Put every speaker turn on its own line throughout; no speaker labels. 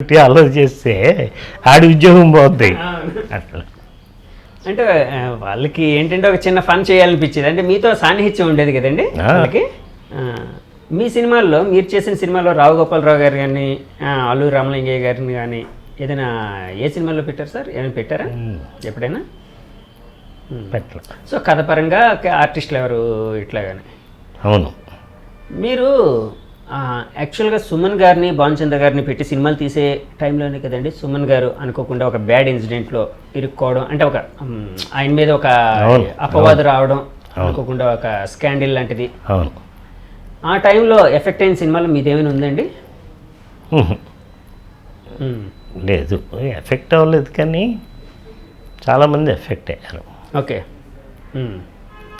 ఆలోచిస్తే ఆడి ఉద్యోగం పోద్ది అట్లా.
అంటే వాళ్ళకి ఏంటంటే ఒక చిన్న ఫన్ చేయాలనిపించేది, అంటే మీతో సాన్నిహిత్యం ఉండేది కదండి వాళ్ళకి. మీ సినిమాల్లో, మీరు చేసిన సినిమాలో రావు గోపాలరావు గారు కానీ, అల్లూరి రామలింగయ్య గారిని కానీ ఏదైనా ఏ సినిమాలో పెట్టారు సార్? ఏమైనా పెట్టారా ఎప్పుడైనా?
పెట్టలే.
సో కథ పరంగా ఆర్టిస్టులు ఎవరు ఇట్లా కానీ?
అవును.
మీరు యాక్చువల్గా సుమన్ గారిని, భానుచంద్ర గారిని పెట్టి సినిమాలు తీసే టైంలోనే కదండి సుమన్ గారు అనుకోకుండా ఒక బ్యాడ్ ఇన్సిడెంట్లో ఇరుక్కోవడం, అంటే ఒక ఆయన మీద ఒక అపవాదు రావడం, అనుకోకుండా ఒక స్కాండిల్ లాంటిది.
అవును.
ఆ టైంలో ఎఫెక్ట్ అయిన సినిమాలో మీదేమైనా ఉందండి?
లేదు, ఎఫెక్ట్ అవ్వలేదు, కానీ చాలామంది ఎఫెక్ట్ అయ్యారు.
ఓకే.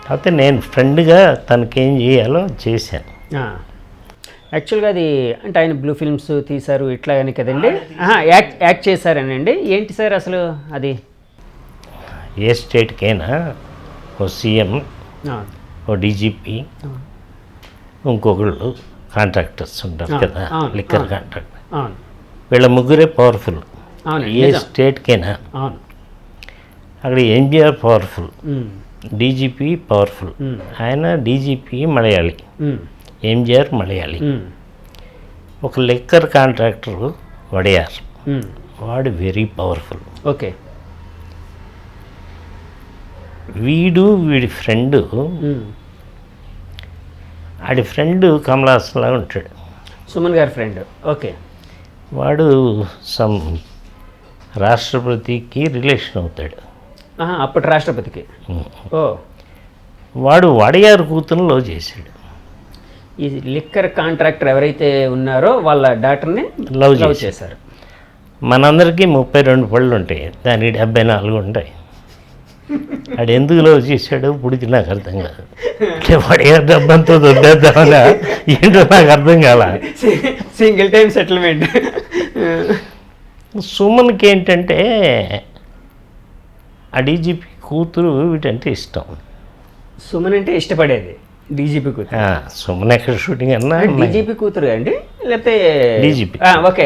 కాకపోతే నేను ఫ్రెండ్గా తనకేం చేయాలో చేశాను.
యాక్చువల్గా అది అంటే ఆయన బ్లూ ఫిల్మ్స్ తీశారు ఇట్లా అని కదండి, యాక్ట్ చేశారనండి. ఏంటి సార్ అసలు అది?
ఏ స్టేట్కైనా ఓ సీఎం, ఓ డీజీపీ, ఇంకొకళ్ళు కాంట్రాక్టర్స్ ఉంటారు కదా, లిక్కర్ కాంట్రాక్టర్. వీళ్ళ ముగ్గురే పవర్ఫుల్ ఏ స్టేట్కైనా. అక్కడ ఎంజిఆర్ పవర్ఫుల్, డీజీపీ పవర్ఫుల్. ఆయన డీజీపీ మలయాళీ, ఎంజిఆర్ మలయాళీ. ఒక లిక్కర్ కాంట్రాక్టర్ వడియార్, వాడు వెరీ పవర్ఫుల్.
ఓకే.
వీడి ఫ్రెండు, ఆడి ఫ్రెండ్ కమలాసన్లా ఉంటాడు,
సుమన్ గారి ఫ్రెండ్. ఓకే.
వాడు సమ్ రాష్ట్రపతికి రిలేషన్ అవుతాడు,
అప్పటి రాష్ట్రపతికి. ఓ.
వాడు వడియార్ కూతురులో చేశాడు.
ఈ లిక్కర్ కాంట్రాక్టర్ ఎవరైతే ఉన్నారో వాళ్ళ డాక్టర్ని
లవ్ చేశారు. మనందరికీ 32 పళ్ళు ఉంటాయి, దానికి 74 ఉంటాయి. వాడు ఎందుకు లవ్ చేశాడు పుడికి నాకు అర్థం కాదు. వడియార్ డబ్బంతో దొద్దేద్దామనా ఏంటో నాకు అర్థం కాల.
Single time settlement.
సుమన్కి ఏంటంటే ఆ డీజీపీ కూతురు వీటంటే ఇష్టం.
సుమన్ అంటే ఇష్టపడేది డీజీపీ కూతురు.
సుమన్ ఎక్కడ షూటింగ్ అన్నా
డీజీపీ కూతురు అండి, లేకపోతే
డీజీపీ.
ఓకే.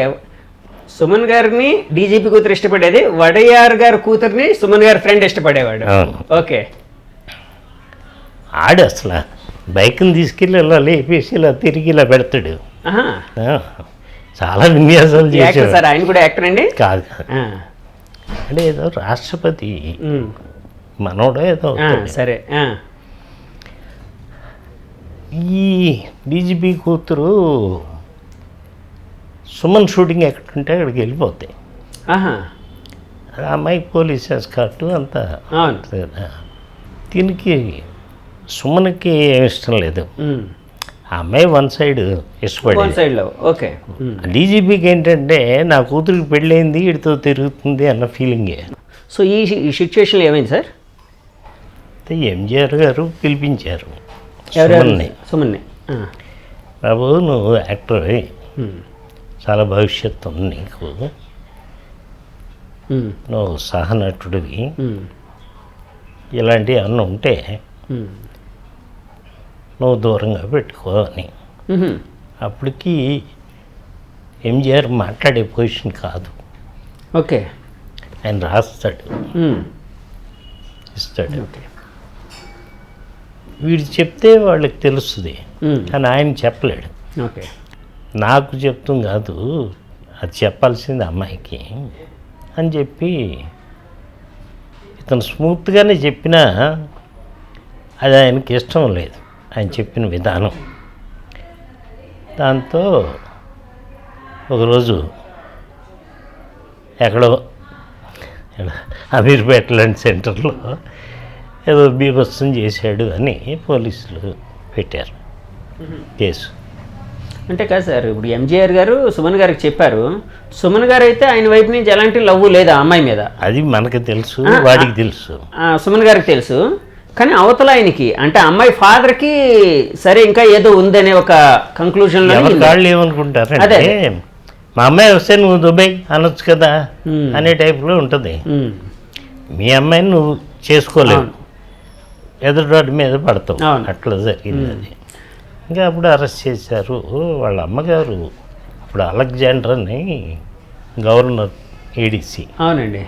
సుమన్ గారిని డీజీపీ కూతురు ఇష్టపడేది, వడియార్ గారి కూతుర్ని సుమన్ గారి ఫ్రెండ్ ఇష్టపడేవాడు. ఓకే.
ఆడు అసలు బైక్ని తీసుకెళ్ళి ఇలా లేపేసి ఇలా తిరిగి ఇలా పెడతాడు. చాలా విన్యాసాలు చేశాడు
సార్. ఆయన కూడా యాక్టర్ అండి?
కాదు, అంటే ఏదో రాష్ట్రపతి మనోడో ఏదో.
సరే.
ఈ డీజీపీ కూతురు సుమన్ షూటింగ్ ఎక్కడుంటే అక్కడికి వెళ్ళిపోతాయి. అమ్మాయికి పోలీస్ ఎస్కార్టు అంతా కదా. దీనికి సుమన్కి ఏమి ఇష్టం లేదు, ఆ అమ్మాయి వన్ సైడ్ ఇష్టపడి.
ఓకే.
డీజీపీకి ఏంటంటే నా కూతురికి పెళ్ళయింది వీడితో తిరుగుతుంది అన్న ఫీలింగే.
సో ఈ సిచ్యువేషన్లో ఏమైంది సార్?
ఎంజిఆర్ గారు పిలిపించారు
సుమన్ని.
బాబు, నువ్వు యాక్టర్, చాలా భవిష్యత్తు ఉంది నీకు, నువ్వు సహనటుడివి, ఇలాంటివి అన్నీ ఉంటే నువ్వు దూరంగా పెట్టుకో అని. అప్పటికి ఎంజిఆర్ మాట్లాడే పొజిషన్ కాదు.
ఓకే.
ఆయన రాస్తాడు, ఇస్తాడు. వీడు చెప్తే వాళ్ళకి తెలుస్తుంది, కానీ ఆయన చెప్పలేడు.
ఓకే.
నాకు చెప్తాం కాదు, అది చెప్పాల్సింది అమ్మాయికి అని చెప్పి ఇతను స్మూత్గానే చెప్పినా అది ఆయనకి ఇష్టం లేదు, ఆయన చెప్పిన విధానం. దాంతో ఒకరోజు ఎక్కడో అమీర్పేట లాంటి సెంటర్లో ఏదో బీభత్సం చేశాడు అని పోలీసులు పెట్టారు కేసు.
అంటే కాదు సార్, ఇప్పుడు ఎంజిఆర్ గారు సుమన్ గారికి చెప్పారు, సుమన్ గారు అయితే ఆయన వైపు నుంచి ఎలాంటి లవ్ లేదు ఆ అమ్మాయి మీద.
అది మనకు తెలుసు, వాడికి తెలుసు,
సుమన్ గారికి తెలుసు. కానీ అవతల ఆయనకి, అంటే అమ్మాయి ఫాదర్కి సరే ఇంకా ఏదో ఉందనే ఒక కంక్లూజన్.
వాళ్ళు ఏమనుకుంటారంటే మా అమ్మాయి వస్తే నువ్వు దుబాయ్ అనొచ్చు కదా అనే టైప్లో ఉంటుంది. మీ అమ్మాయిని నువ్వు చేసుకోలేవు, ఎదురువాడి మీద పడతావు, అట్లా జరిగింది అది. ఇంకా అప్పుడు అరెస్ట్ చేశారు. వాళ్ళ అమ్మగారు అప్పుడు అలెగ్జాండర్ అని గవర్నర్ ఏడీసీ,
అవునండి.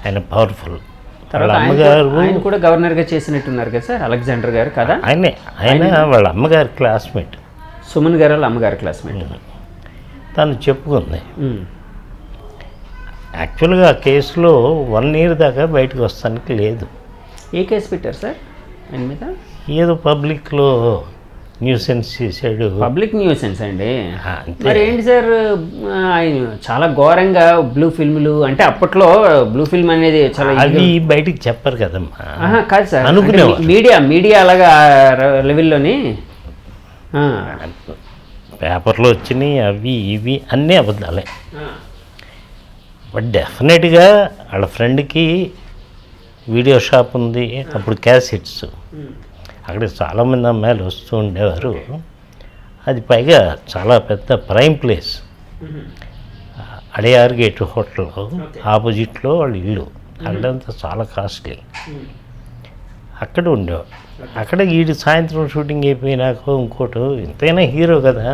ఆయన పవర్ఫుల్. వాళ్ళ
తర్వాత
అమ్మగారు
ఆయన కూడా గవర్నర్గా చేసినట్టున్నారు కదా సార్, అలెగ్జాండర్ గారు కదా.
ఆయన వాళ్ళ అమ్మగారి క్లాస్మేట్.
సుమన్ గారు వాళ్ళ అమ్మగారి క్లాస్మేట్.
తను చెప్పుకుంది. యాక్చువల్గా ఆ కేసులో 1 year దాకా బయటకు వస్తానికి లేదు.
ఏ కేసు పెట్టారు సార్ ఆయన మీద?
ఏదో పబ్లిక్లో న్యూసెన్స్ చేశాడు.
పబ్లిక్ న్యూసెన్స్ అండి.
అంతే.
మరి ఏంటి సార్, ఆయన చాలా ఘోరంగా బ్లూ ఫిల్మ్లు, అంటే అప్పట్లో బ్లూ ఫిల్మ్ అనేది చాలా
అవి బయటికి చెప్పరు కదమ్మా.
కాదు సార్,
అనుకునేవారు.
మీడియా అలాగా లెవెల్లోని
పేపర్లో వచ్చినాయి అవి ఇవి అన్నీ అబద్ధాలే. బట్ డెఫినెట్గా వాళ్ళ ఫ్రెండ్కి వీడియో షాప్ ఉంది, అప్పుడు క్యాసెట్స్. అక్కడికి చాలామంది అమ్మాయిలు వస్తూ ఉండేవారు. అది పైగా చాలా పెద్ద prime place. Adyar gate hotel ఆపోజిట్లో వాళ్ళ ఇల్లు. అక్కడంతా చాలా కాస్ట్లీ. అక్కడ ఉండేవాడు. అక్కడ వీడి సాయంత్రం షూటింగ్ అయిపోయినాక ఇంకోటి, ఎంతైనా హీరో కదా,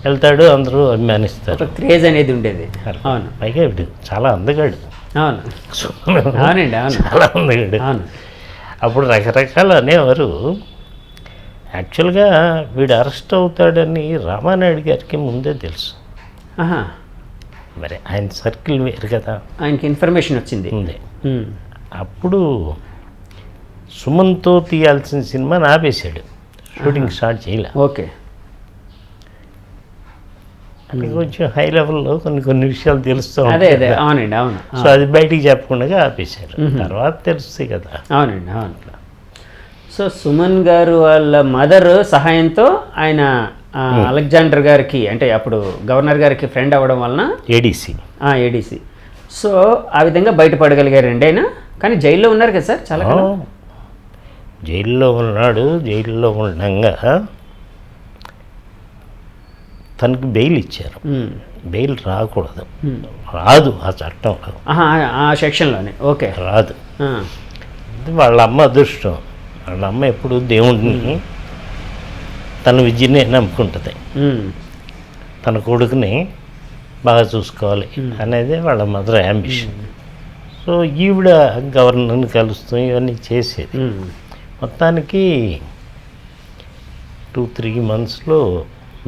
వెళ్తాడు, అందరూ అభిమానిస్తారు.
క్రేజ్ అనేది ఉండేది. అవును.
పైగా వీడు చాలా అందగాడు.
అవును. అవునండి. అవును.
చాలా అందగాడు.
అవును.
అప్పుడు రకరకాలు అనేవారు. యాక్చువల్గా వీడు అరెస్ట్ అవుతాడని రామానాయుడు గారికి ముందే తెలుసు. మరి ఆయన సర్కిల్ వేరు కదా,
ఆయనకి ఇన్ఫర్మేషన్ వచ్చింది
ఉంది. అప్పుడు సుమన్తో తీయాల్సిన సినిమాని ఆపేశాడు, షూటింగ్ స్టార్ట్ చేయలే.
ఓకే.
అంటే కొంచెం హై లెవెల్లో కొన్ని విషయాలు తెలుస్తూ
అదే అదే. అవునండి. అవును.
సో అది బయటికి చెప్పకుండా ఆపేశారు. తర్వాత తెలుస్తాయి కదా.
అవునండి. అవును. సో సుమన్ గారు వాళ్ళ మదర్ సహాయంతో ఆయన అలెగ్జాండర్ గారికి, అంటే అప్పుడు గవర్నర్ గారికి ఫ్రెండ్ అవ్వడం వలన ఏడీసీ, సో ఆ విధంగా బయటపడగలిగారండి ఆయన. కానీ జైల్లో ఉన్నారు కదా సార్ చాలా కాలం.
జైల్లో ఉన్నాడు. జైల్లో ఉండగా తనకి బెయిల్ ఇచ్చారు. బెయిల్ రాకూడదు, రాదు ఆ చట్టంలో,
ఆ సెక్షన్లోనే. ఓకే.
రాదు. వాళ్ళ అమ్మ అదృష్టం. వాళ్ళ అమ్మ ఎప్పుడు దేవుడిని, తన విద్యనే నమ్ముకుంటుంది. తన కొడుకుని బాగా చూసుకోవాలి అనేది వాళ్ళ మదర్ యాంబిషన్. సో ఈవిడ గవర్నర్ని కలుస్తూ ఇవన్నీ చేసేది. మొత్తానికి 2-3 monthsలో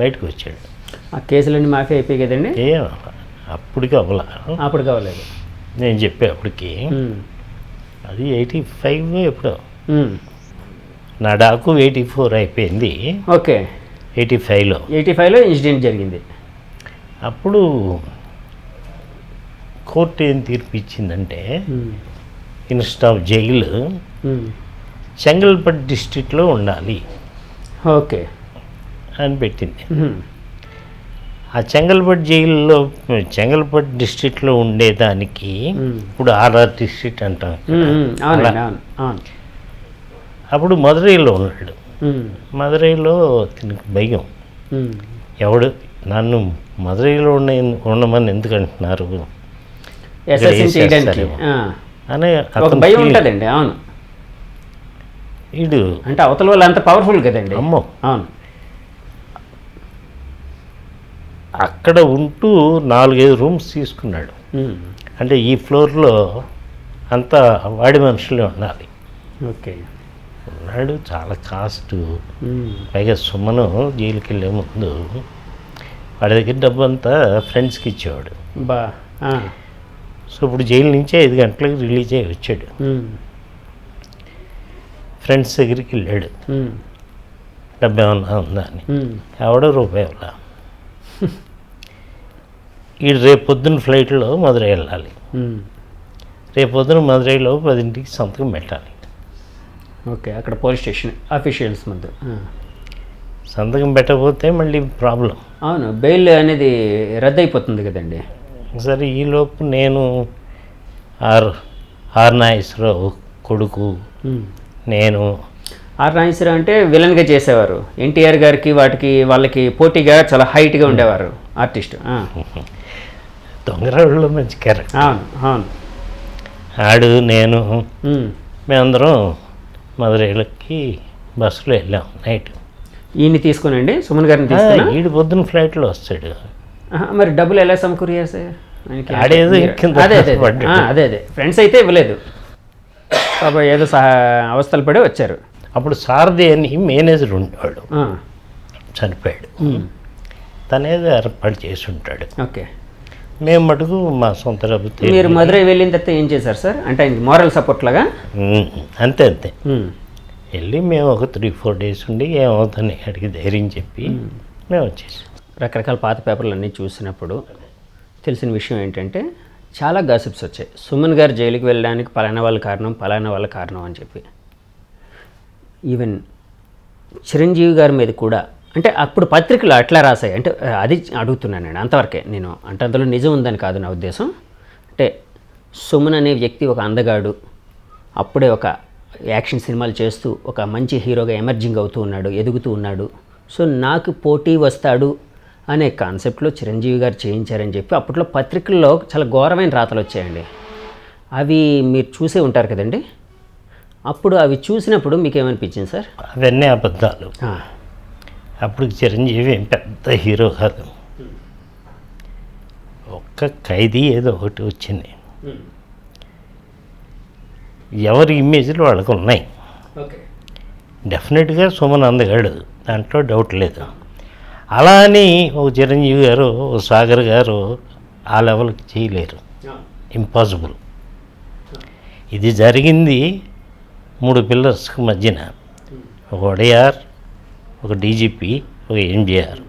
బయటకు వచ్చాడు.
ఆ కేసులన్నీ మాఫీ అయిపోయి కదండి.
అప్పటికి అవ్వలా.
అప్పుడు కావలేదు
నేను చెప్పే అప్పటికి. అది 85 ఎప్పుడో. నా డాకు 84 అయిపోయింది.
ఓకే. 85లో ఇన్సిడెంట్ జరిగింది.
అప్పుడు కోర్టు ఏం తీర్పు ఇచ్చిందంటే, ఇన్స్టెడ్ ఆఫ్ జైలు చెంగల్పట్ డిస్ట్రిక్ట్లో ఉండాలి.
ఓకే
అని పెట్టింది. ఆ చెంగల్పట్ డిస్ట్రిక్ట్లో ఉండేదానికి ఇప్పుడు ఆర్ఆర్ డిస్ట్రిక్ట్ అంటాం. అప్పుడు మదురైలో ఉన్నాడు. మదురైలో తినకు భయం. ఎవడు నన్ను మదురైలో ఉండమని ఎందుకు అంటున్నారు అనే
భయం ఉంటుందండి. అవును.
వీడు
అంటే అవతల వాళ్ళు అంత పవర్ఫుల్ కదండి.
అమ్మో.
అవును.
అక్కడ ఉంటూ 4-5 rooms తీసుకున్నాడు. అంటే ఈ ఫ్లోర్లో అంతా వాడి మనుషులే ఉండాలి.
ఓకే.
ఉన్నాడు. చాలా కాస్ట్. పైగా సుమను జైలుకి వెళ్ళే ముందు వాడి దగ్గర డబ్బు అంతా ఫ్రెండ్స్కి ఇచ్చేవాడు. సో ఇప్పుడు జైలు నుంచి 5 గంటలకు రిలీజ్ అయ్యి వచ్చాడు. ఫ్రెండ్స్ దగ్గరికి వెళ్ళాడు, డబ్బు ఏమన్నా ఉందా అని. ఎవడో రూపాయి ఇవ్వాల. వీడు రేపు పొద్దున్న ఫ్లైట్లో మదురై వెళ్ళాలి. రేపు పొద్దున మదురైలో 10ంటికి సంతకం పెట్టాలి.
ఓకే. అక్కడ పోలీస్ స్టేషన్ అఫీషియల్స్ ముందు
సంతకం పెట్టకపోతే మళ్ళీ ప్రాబ్లం.
అవును. బెయిల్ అనేది రద్దు అయిపోతుంది కదండి.
సరే, ఈలోపు నేను ఆర్ నాగేశ్వరరావు కొడుకు, నేను.
ఆర్ నాగేశ్వరరావు అంటే విలన్గా చేసేవారు. ఎన్టీఆర్ గారికి వాళ్ళకి పోటీగా చాలా హైట్గా ఉండేవారు ఆర్టిస్ట్.
దొంగరాళ్ళలో మంచి క్యారెక్టర్.
అవును. అవును.
ఆడు నేను మేమందరం మదురైలకి బస్సులో వెళ్ళాం నైట్.
ఈయన తీసుకునండి సుమన్ గారిని తీసుకుని.
ఈడు పొద్దున్న ఫ్లైట్లో వస్తాడు.
మరి డబ్బులు ఎలా సమకూరారు సార్? ఆయనకి
ఆడేదో కింద
అదే అదే
పడ్డాడు.
అదే అదే ఫ్రెండ్స్ అయితే ఇవ్వలేదు పాప ఏదో అవస్థలు పడే వచ్చారు.
అప్పుడు సారథి అని మేనేజర్ ఉండేవాడు, చనిపోయాడు. తనేదో ఏర్పాటు చేసి ఉంటాడు.
ఓకే.
మేము మటుకు మా సొంత డబ్బుతో
మీరు మదురై వెళ్ళిన తర్వాత ఏం చేశారు సార్? అంటే ఆయనకి మోరల్ సపోర్ట్ లాగా?
అంతే అంతే వెళ్ళి మేము ఒక 3-4 డేస్ ఉండి ఏమవుతుంది అడిగి ధైర్యం చెప్పి మేము వచ్చేసాం.
రకరకాల పాత పేపర్లు అన్నీ చూసినప్పుడు తెలిసిన విషయం ఏంటంటే చాలా గాసిప్స్ వచ్చాయి. సుమన్ గారు జైలుకి వెళ్ళడానికి పలానా వాళ్ళ కారణం అని చెప్పి. ఈవెన్ చిరంజీవి గారి మీద కూడా, అంటే అప్పుడు పత్రికలు అట్లా రాశాయి. అంటే అది అడుగుతున్నానండి, అంతవరకే నేను. అంటే అందులో నిజం ఉందని కాదు నా ఉద్దేశం. అంటే సుమన్ అనే వ్యక్తి ఒక అందగాడు, అప్పుడే ఒక యాక్షన్ సినిమాలు చేస్తూ ఒక మంచి హీరోగా ఎమర్జింగ్ అవుతూ ఉన్నాడు, ఎదుగుతూ ఉన్నాడు. సో నాకు పోటీ వస్తాడు అనే కాన్సెప్ట్లో చిరంజీవి గారు చేయించారని చెప్పి అప్పట్లో పత్రికల్లో చాలా ఘోరమైన రాతలు వచ్చాయండి. అవి మీరు చూసే ఉంటారు కదండి. అప్పుడు అవి చూసినప్పుడు మీకు ఏమనిపించింది సార్?
అవన్నీ అబద్ధాలు. అప్పుడు చిరంజీవి ఏం పెద్ద హీరో కాదు, ఒక్క ఖైదీ ఏదో ఒకటి వచ్చింది. ఎవరి ఇమేజ్లు వాళ్ళకు ఉన్నాయి. డెఫినెట్గా సుమన్ అందగాడు, దాంట్లో డౌట్ లేదు. అలా అని ఒక చిరంజీవి గారు, ఒక సాగర్ గారు ఆ లెవెల్కి చేయలేరు, ఇంపాసిబుల్. ఇది జరిగింది 3 పిల్లర్స్కి మధ్యన, ఒక ఒడయార్, ఒక డీజీపీ, ఒక ఎన్టీఆర్.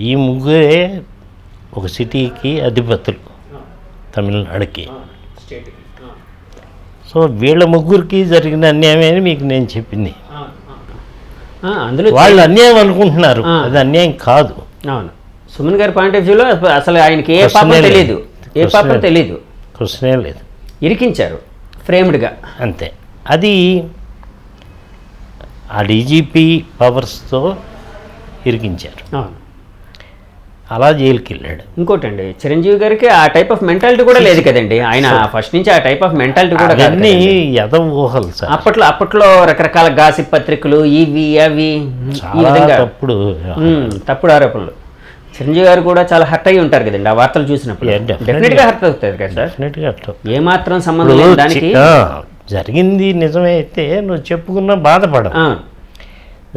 ఈ ముగ్గురే ఒక సిటీకి అధిపతులు, తమిళనాడుకి. సో వీళ్ళ ముగ్గురికి జరిగిన అన్యాయమే మీకు నేను చెప్పింది.
అందులో
వాళ్ళు అన్యాయం అనుకుంటున్నారు, అది అన్యాయం కాదు.
అవును. సుమన్ గారి పాయింట్ ఆఫ్ వ్యూలో అసలు ఆయనకి ఏ పాపం తెలియదు,
క్వశ్చనే లేదు.
ఇరికించారు ఫ్రేమ్డ్గా,
అంతే. అది ఆ డీజీపీ పవర్స్తో ఇరికించారు, అలా జైలుకి వెళ్ళాడు.
ఇంకోటండి, చిరంజీవి గారికి ఆ టైప్ ఆఫ్ మెంటాలిటీ కూడా లేదు కదండి. ఆయన ఫస్ట్ నుంచి ఆ టైప్ ఆఫ్ మెంటాలిటీ కూడా
అన్నీ యథ ఊహలు సార్.
అప్పట్లో రకరకాల గాసిప్ పత్రికలు ఇవి అవి ఈ విధంగా తప్పుడు ఆరోపణలు. చిరంజీవి గారు కూడా చాలా హర్ట్ అయ్యి ఉంటారు కదండి ఆ వార్తలు చూసినప్పుడు. డెఫినెట్గా హర్ట్ అవుతుంది కదా సార్.
డెఫినెట్గా హర్ట్.
ఏమాత్రం సంబంధం లేదు దానికి.
జరిగింది నిజమే అయితే నువ్వు చెప్పుకున్నా బాధపడవు,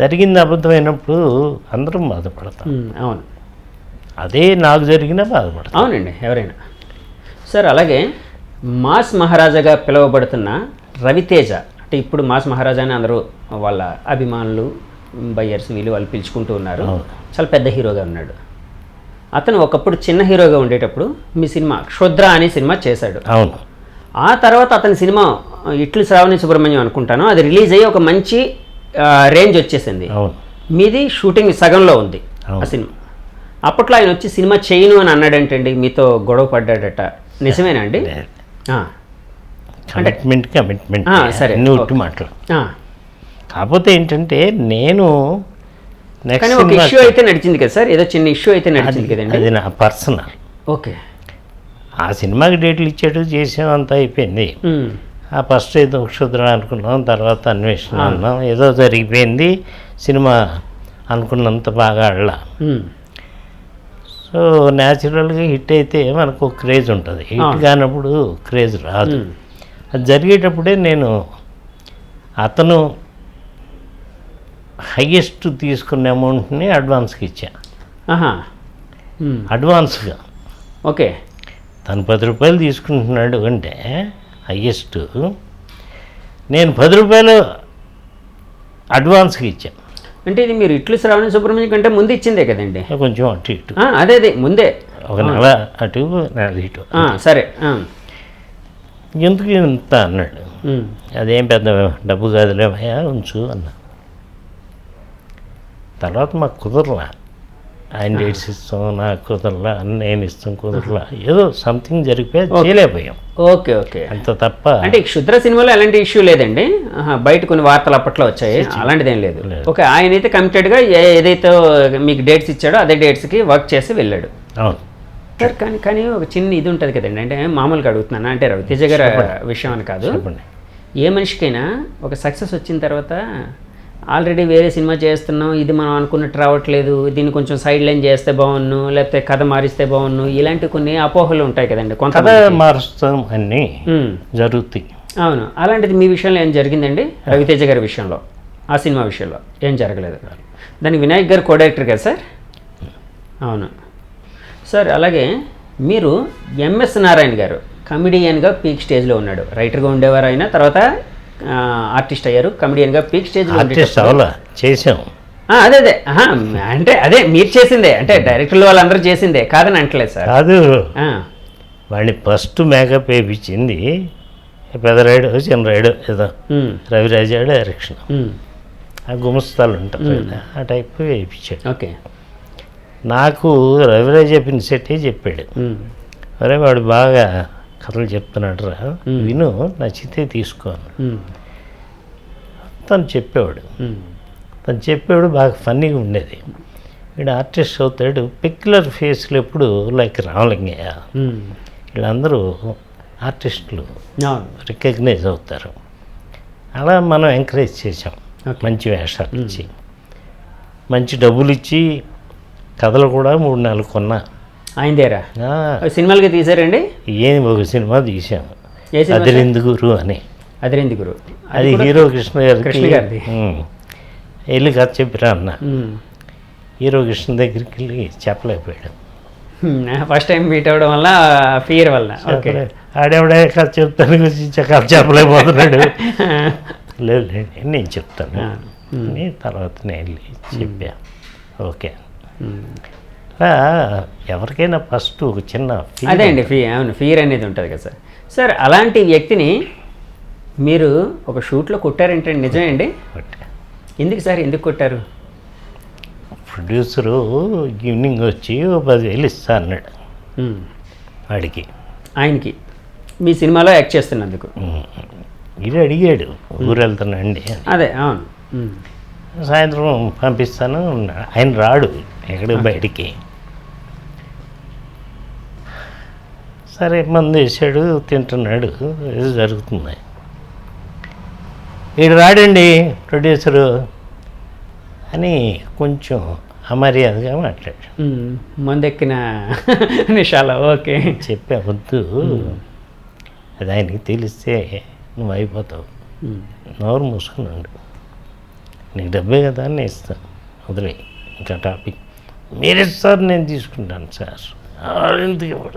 జరిగింది అబద్ధమైనప్పుడు అందరం బాధపడతాం.
అవును,
అదే నాకు జరిగినా బాధపడతాం.
అవునండి, ఎవరైనా. సార్ అలాగే మాస్ మహారాజాగా పిలువబడుతున్న రవితేజ, అంటే ఇప్పుడు మాస్ మహారాజా అని అందరూ వాళ్ళ అభిమానులు, బయ్యర్స్ వీళ్ళు వాళ్ళు పిలుచుకుంటూ ఉన్నారు. చాలా పెద్ద హీరోగా ఉన్నాడు. అతను ఒకప్పుడు చిన్న హీరోగా ఉండేటప్పుడు మీ సినిమా క్షుద్ర అనే సినిమా చేశాడు.
అవును.
ఆ తర్వాత అతని సినిమా ఇట్లు శ్రావణి సుబ్రహ్మణ్యం అనుకుంటాను, అది రిలీజ్ అయ్యి ఒక మంచి రేంజ్ వచ్చేసింది. మీది షూటింగ్ సగంలో ఉంది ఆ సినిమా. అప్పట్లో ఆయన వచ్చి సినిమా చేయను అని అన్నాడంటండి, మీతో గొడవ పడ్డాడట, నిజమేనా అండి?
కమిట్మెంట్
సరే,
మాట్లాడు. కాకపోతే ఏంటంటే నేను
కానీ ఒక ఇష్యూ అయితే నడిచింది కదా సార్, ఏదో చిన్న ఇష్యూ అయితే నడిచింది కదండి.
అది నా పర్సనల్.
ఓకే.
ఆ సినిమాకి డేట్లు ఇచ్చాడు, చేసాం, అంతా అయిపోయింది. ఆ ఫస్ట్ ఏదో క్షుద్ర అనుకున్నాం, తర్వాత అన్వేషణ అన్నాం, ఏదో జరిగిపోయింది. సినిమా అనుకున్నంత బాగా ఆడలా. సో న్యాచురల్గా హిట్ అయితే మనకు క్రేజ్ ఉంటుంది, హిట్ కానప్పుడు క్రేజ్ రాదు. అది జరిగేటప్పుడే నేను అతను హైయెస్ట్ తీసుకున్న అమౌంట్ని అడ్వాన్స్కి ఇచ్చా. అడ్వాన్స్గా.
ఓకే.
తను 10 రూపాయలు తీసుకుంటున్నాడు అంటే హైయెస్ట్, నేను 10 రూపాయలు అడ్వాన్స్కి ఇచ్చాను.
అంటే ఇది మీరు ఇట్లు శ్రావణి సుబ్రహ్మణ్యం కంటే ముందు ఇచ్చిందే కదండి?
కొంచెం అటు ఇటు.
అదే ముందే
ఒక నెల అటు నెల ఇటు.
సరే.
ఎందుకు ఇంత అన్నాడు. అదేం పెద్ద డబ్బు కాదులే భయ, ఉంచు అన్నా. తర్వాత మాకు కుదరలా, ఆయన డేట్స్ ఇస్తాం, నాకు కుదరలా, నేను ఇస్తాం, కుదరలా, ఏదో సంథింగ్ జరిగిపోయి చేయలేకపోయాం.
ఓకే ఓకే,
అంత తప్ప.
అంటే క్షుద్ర సినిమాలో ఎలాంటి ఇష్యూ లేదండి, బయట కొన్ని వార్తలు అప్పట్లో వచ్చాయి, అలాంటిది ఏం లేదు. ఓకే, ఆయన అయితే కమిటెడ్గా ఏదైతే మీకు డేట్స్ ఇచ్చాడో అదే డేట్స్కి వర్క్ చేసి వెళ్ళాడు.
అవును
సార్. కానీ ఒక చిన్న ఇది ఉంటుంది కదండి, అంటే మామూలుగా అడుగుతున్నాను, అంటే రవితేజ గారి విషయం అని కాదు, ఏ మనిషికైనా ఒక సక్సెస్ వచ్చిన తర్వాత ఆల్రెడీ వేరే సినిమా చేస్తున్నాం, ఇది మనం అనుకున్నట్టు రావట్లేదు, దీన్ని కొంచెం సైడ్ లైన్ చేస్తే బాగున్ను, లేకపోతే కథ మారిస్తే బాగున్ను, ఇలాంటి కొన్ని అపోహలు ఉంటాయి కదండి కొంత.
కథ మారుస్తాం అన్నీ జరుగుతాయి.
అవును, అలాంటిది మీ విషయంలో ఏం జరిగిందండి? రవితేజ గారి విషయంలో, ఆ సినిమా విషయంలో ఏం జరగలేదు. దానికి వినాయక్ గారు కో-డైరెక్టర్ కదా సార్? అవును సార్. అలాగే మీరు ఎంఎస్ నారాయణ గారు కమిడియన్గా పీక్ స్టేజ్లో ఉన్నాడు. రైటర్గా ఉండేవారు, అయినా తర్వాత ఆర్టిస్ట్ అయ్యారు, కమిడియన్గా పీక్ స్టేజ్లో
చేసాం.
అదే అంటే అదే మీరు చేసిందే, అంటే డైరెక్టర్లు వాళ్ళందరూ చేసిందే కాదని అంటలేదు సార్.
కాదు, వాడిని ఫస్ట్ మేకప్ వేయించింది పెద్దరాయుడు చిన్నరాయుడు ఏదో రవిరాజా డైరెక్షన్. ఆ గుమస్తాలు ఉంటారు కదా, ఆ టైప్ వేయించాడు.
ఓకే.
నాకు రవిరాజ చెప్పిన సెట్టే చెప్పాడు, అరే వాడు బాగా కథలు చెప్తున్నాడు రా, విను, నచ్చితే తీసుకోను. తను చెప్పేవాడు బాగా ఫన్నీగా ఉండేది. వీడు ఆర్టిస్ట్ అవుతాడు, పెక్యులర్ ఫేస్లు ఎప్పుడు లైక్ రామలింగయ్య వీళ్ళందరూ ఆర్టిస్టులు రికగ్నైజ్ అవుతారు. అలా మనం ఎంకరేజ్ చేసాం, మంచి వేషాలు ఇచ్చి, మంచి డబ్బులు ఇచ్చి, కథలు కూడా 3-4 కొన్నా.
ఆయన దగ్గర సినిమాలకి తీసారండి?
ఒక సినిమా తీసాము,
ఏ సినిమా?
అదిరిందుగురు అని.
అదిరిందుగురు,
అది హీరో కృష్ణ గారికి వెళ్ళి కథ చెప్పిరా అన్న. హీరో కృష్ణ దగ్గరికి వెళ్ళి చెప్పలేకపోయాడు.
ఫస్ట్ టైం మీట్ అవ్వడం వల్ల, ఫియర్ వల్ల. ఓకే.
ఆడేవాడే కథ చెప్తాను, కథ చెప్పలేకపోతున్నాడు. లేదు నేను చెప్తాను అని తర్వాత నేను వెళ్ళి చెప్పా. ఓకే. ఎవరికైనా ఫస్ట్ ఒక చిన్న
అదే అండి, అవును, ఫియర్ అనేది ఉంటుంది కదా సార్. సార్ అలాంటి వ్యక్తిని మీరు ఒక షూట్లో కొట్టారంటే నిజమే అండి? ఎందుకు సార్, ఎందుకు కొట్టారు?
ప్రొడ్యూసరు ఈవినింగ్ వచ్చి 10,000 ఇస్తా అన్నాడు వాడికి,
ఆయనకి మీ సినిమాలో యాక్ట్ చేస్తున్నందుకు.
ఇది అడిగాడు, ఊరు వెళ్తానండి.
అదే, అవును.
సాయంత్రం పంపిస్తాను, ఆయన రాడు ఎక్కడికి బయటికి. సరే మందు వేసాడు, తింటున్నాడు, ఇది జరుగుతుంది. వీడు రాడండి ప్రొడ్యూసరు అని కొంచెం అమర్యాదగా మాట్లాడు.
మందెక్కిన నిషాలో. ఓకే.
చెప్పా, వద్దు, అది ఆయనకి తెలిస్తే నువ్వు అయిపోతావు, నోరు మూసుకున్నాడు. నీకు డబ్బే కదా అని ఇస్తాను, వదిలే ఇంకా టాపిక్. మీరు ఇస్తారు, నేను తీసుకుంటాను సార్. ఎందుకు ఇవ్వడు